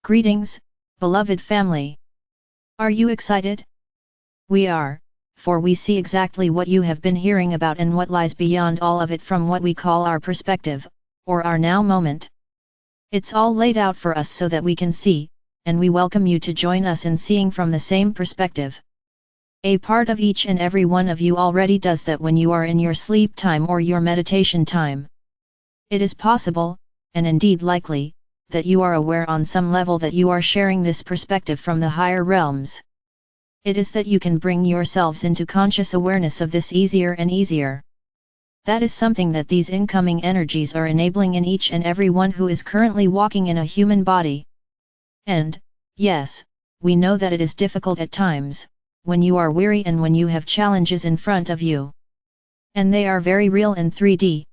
Greetings, beloved family. Are you excited? We are, for we see exactly what you have been hearing about and what lies beyond all of it from what we call our perspective, or our now moment. It's all laid out for us so that we can see, and we welcome you to join us in seeing from the same perspective. A part of each and every one of you already does that when you are in your sleep time or your meditation time. It is possible, and indeed likely, that you are aware on some level that you are sharing this perspective from the higher realms. It is that you can bring yourselves into conscious awareness of this easier and easier. That is something that these incoming energies are enabling in each and every one who is currently walking in a human body. And, yes, we know that it is difficult at times, when you are weary and when you have challenges in front of you. And they are very real in 3D.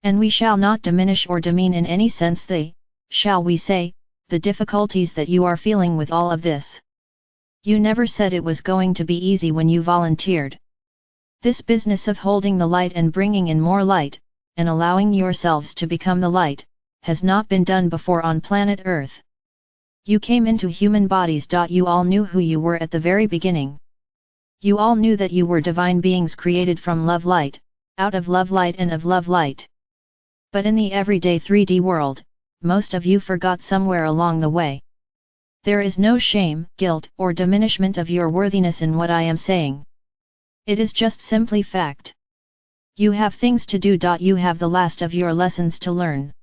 And we shall not diminish or demean in any sense shall we say, the difficulties that you are feeling with all of this. You never said it was going to be easy when you volunteered. This business of holding the light and bringing in more light, and allowing yourselves to become the light, has not been done before on planet Earth. You came into human bodies. You all knew who you were at the very beginning. You all knew that you were divine beings created from love light, out of love light and of love light. But in the everyday 3D world, most of you forgot somewhere along the way. There is no shame, guilt, or diminishment of your worthiness in what I am saying. It is just simply fact. You have things to do. You have the last of your lessons to learn.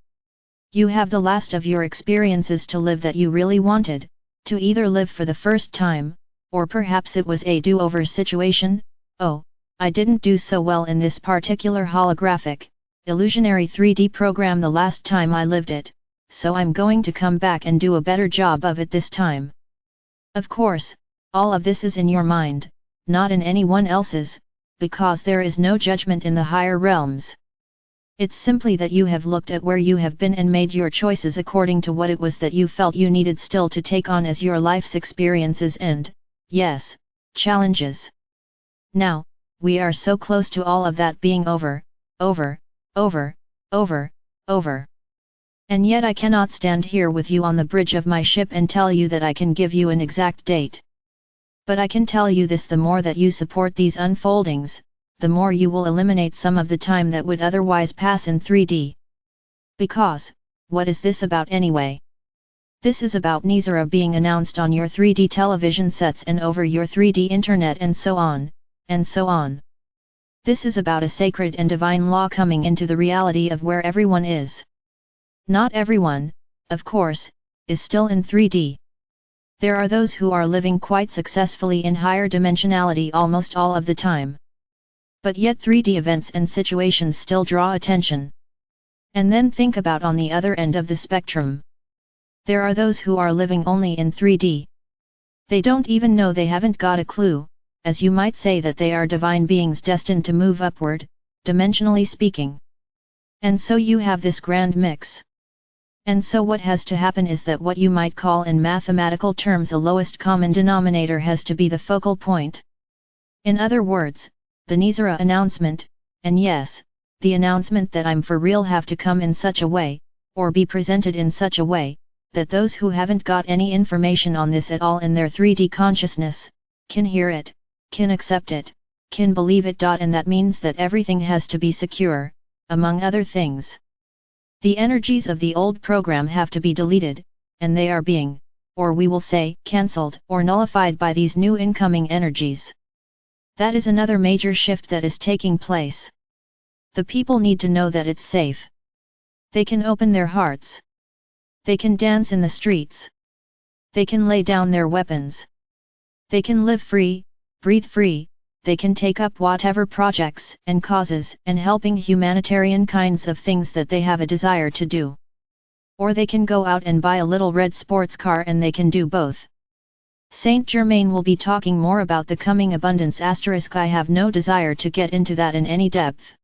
You have the last of your experiences to live that you really wanted, to either live for the first time, or perhaps it was a do-over situation. Oh, I didn't do so well in this particular holographic, illusionary 3D program the last time I lived it, so I'm going to come back and do a better job of it this time. Of course, all of this is in your mind, not in anyone else's, because there is no judgment in the higher realms. It's simply that you have looked at where you have been and made your choices according to what it was that you felt you needed still to take on as your life's experiences and, yes, challenges. Now, we are so close to all of that being over. And yet I cannot stand here with you on the bridge of my ship and tell you that I can give you an exact date. But I can tell you this: the more that you support these unfoldings, the more you will eliminate some of the time that would otherwise pass in 3D. Because, what is this about anyway? This is about Nisara being announced on your 3D television sets and over your 3D internet and so on, and so on. This is about a sacred and divine law coming into the reality of where everyone is. Not everyone, of course, is still in 3D. There are those who are living quite successfully in higher dimensionality almost all of the time. But yet 3D events and situations still draw attention. And then think about on the other end of the spectrum. There are those who are living only in 3D. They don't even know, they haven't got a clue, as you might say, that they are divine beings destined to move upward, dimensionally speaking. And so you have this grand mix. And so what has to happen is that what you might call in mathematical terms a lowest common denominator has to be the focal point. In other words, the Nisara announcement, and yes, the announcement that I'm for real, have to come in such a way, or be presented in such a way, that those who haven't got any information on this at all in their 3D consciousness, can hear it, can accept it, can believe it. And that means that everything has to be secure, among other things. The energies of the old program have to be deleted, and they are being, or we will say, cancelled or nullified by these new incoming energies. That is another major shift that is taking place. The people need to know that it's safe. They can open their hearts. They can dance in the streets. They can lay down their weapons. They can live free, breathe free. They can take up whatever projects and causes and helping humanitarian kinds of things that they have a desire to do. Or they can go out and buy a little red sports car, and they can do both. Saint Germain will be talking more about the coming abundance. I have no desire to get into that in any depth.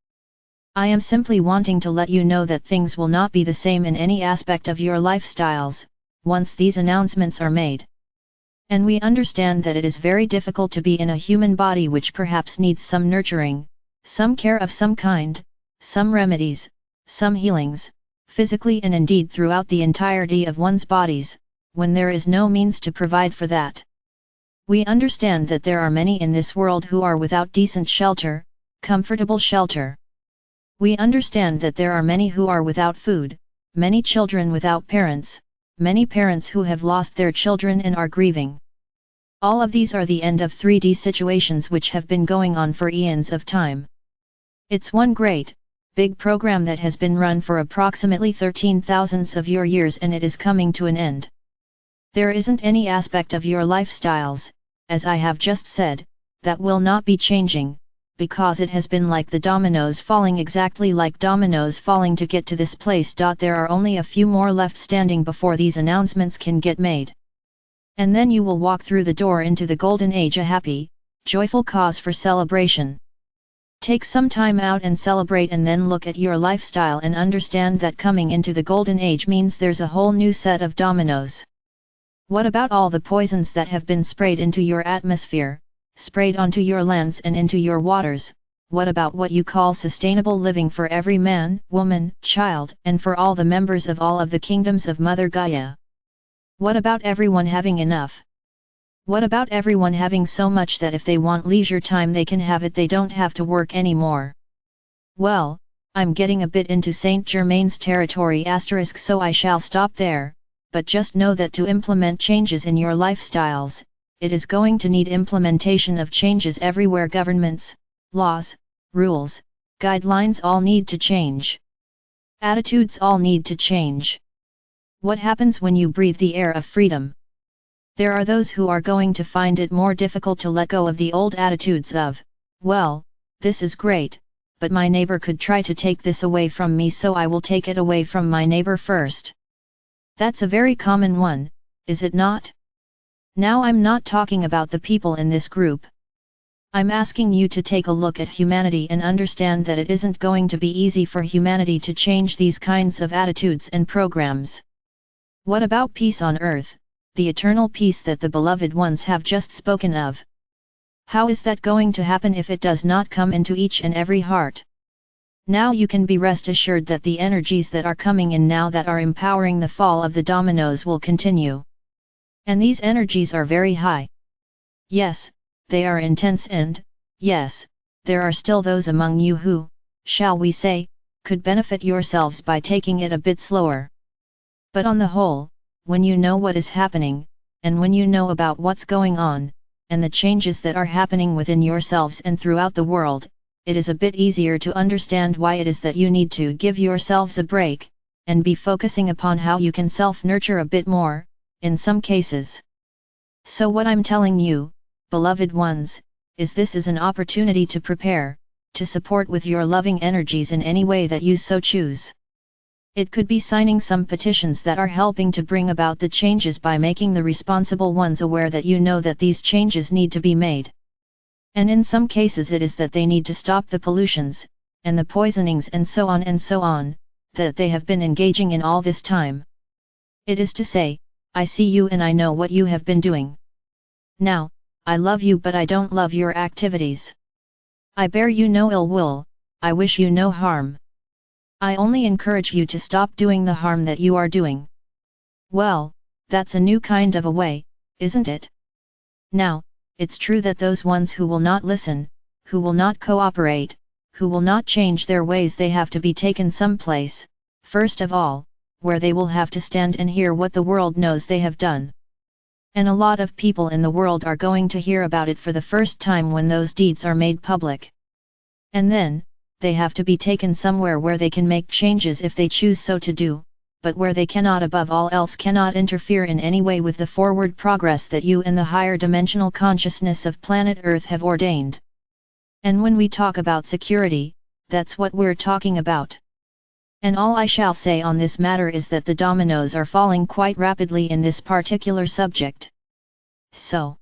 I am simply wanting to let you know that things will not be the same in any aspect of your lifestyles, once these announcements are made. And we understand that it is very difficult to be in a human body which perhaps needs some nurturing, some care of some kind, some remedies, some healings, physically and indeed throughout the entirety of one's bodies, when there is no means to provide for that. We understand that there are many in this world who are without decent shelter, comfortable shelter. We understand that there are many who are without food, many children without parents, many parents who have lost their children and are grieving. All of these are the end of 3D situations which have been going on for eons of time. It's one great, big program that has been run for approximately 13,000 of your years, and it is coming to an end. There isn't any aspect of your lifestyles, as I have just said, that will not be changing, because it has been like the dominoes falling, exactly like dominoes falling to get to this place. There are only a few more left standing before these announcements can get made. And then you will walk through the door into the golden age, a happy, joyful cause for celebration. Take some time out and celebrate, and then look at your lifestyle and understand that coming into the golden age means there's a whole new set of dominoes. What about all the poisons that have been sprayed into your atmosphere, sprayed onto your lands and into your waters? What about what you call sustainable living for every man, woman, child, and for all the members of all of the kingdoms of Mother Gaia? What about everyone having enough? What about everyone having so much that if they want leisure time they can have it, they don't have to work anymore? Well, I'm getting a bit into Saint Germain's territory *, so I shall stop there, but just know that to implement changes in your lifestyles, it is going to need implementation of changes everywhere. Governments, laws, rules, guidelines all need to change. Attitudes all need to change. What happens when you breathe the air of freedom? There are those who are going to find it more difficult to let go of the old attitudes of, well, this is great, but my neighbor could try to take this away from me, so I will take it away from my neighbor first. That's a very common one, is it not? Now I'm not talking about the people in this group. I'm asking you to take a look at humanity and understand that it isn't going to be easy for humanity to change these kinds of attitudes and programs. What about peace on earth, the eternal peace that the beloved ones have just spoken of? How is that going to happen if it does not come into each and every heart? Now you can be rest assured that the energies that are coming in now that are empowering the fall of the dominoes will continue. And these energies are very high. Yes, they are intense, and, yes, there are still those among you who, shall we say, could benefit yourselves by taking it a bit slower. But on the whole, when you know what is happening, and when you know about what's going on, and the changes that are happening within yourselves and throughout the world, it is a bit easier to understand why it is that you need to give yourselves a break, and be focusing upon how you can self-nurture a bit more, in some cases. So what I'm telling you, beloved ones, is this is an opportunity to prepare, to support with your loving energies in any way that you so choose. It could be signing some petitions that are helping to bring about the changes by making the responsible ones aware that you know that these changes need to be made. And in some cases it is that they need to stop the pollutions, and the poisonings and so on, that they have been engaging in all this time. It is to say, I see you and I know what you have been doing. Now, I love you, but I don't love your activities. I bear you no ill will, I wish you no harm. I only encourage you to stop doing the harm that you are doing. Well, that's a new kind of a way, isn't it? Now, it's true that those ones who will not listen, who will not cooperate, who will not change their ways, they have to be taken someplace, first of all, where they will have to stand and hear what the world knows they have done. And a lot of people in the world are going to hear about it for the first time when those deeds are made public. And then, they have to be taken somewhere where they can make changes if they choose so to do, but where they cannot, above all else cannot interfere in any way with the forward progress that you and the higher dimensional consciousness of planet Earth have ordained. And when we talk about security, that's what we're talking about. And all I shall say on this matter is that the dominoes are falling quite rapidly in this particular subject. So,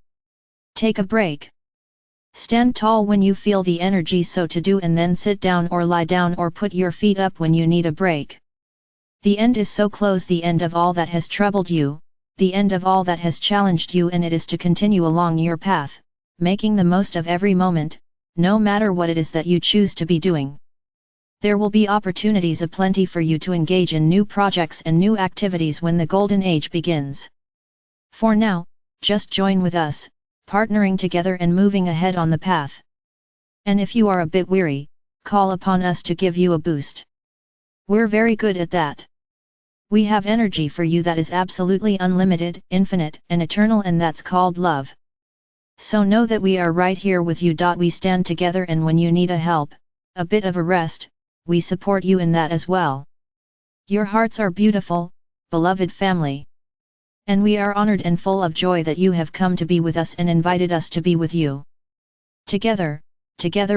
take a break. Stand tall when you feel the energy so to do, and then sit down or lie down or put your feet up when you need a break. The end is so close, the end of all that has troubled you, the end of all that has challenged you, and it is to continue along your path, making the most of every moment, no matter what it is that you choose to be doing. There will be opportunities aplenty for you to engage in new projects and new activities when the golden age begins. For now, just join with us, partnering together and moving ahead on the path. And if you are a bit weary, call upon us to give you a boost. We're very good at that. We have energy for you that is absolutely unlimited, infinite, and eternal, and that's called love. So know that we are right here with you. We stand together, and when you need a help, a bit of a rest, we support you in that as well. Your hearts are beautiful, beloved family. And we are honored and full of joy that you have come to be with us and invited us to be with you. Together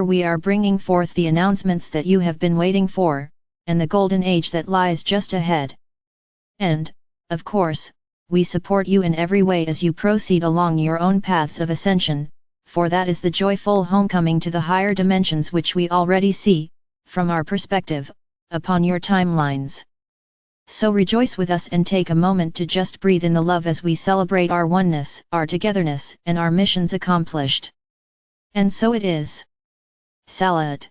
we are bringing forth the announcements that you have been waiting for, and the golden age that lies just ahead. And, of course, we support you in every way as you proceed along your own paths of ascension, for that is the joyful homecoming to the higher dimensions which we already see, from our perspective, upon your timelines. So rejoice with us and take a moment to just breathe in the love as we celebrate our oneness, our togetherness, and our missions accomplished. And so it is. Salat.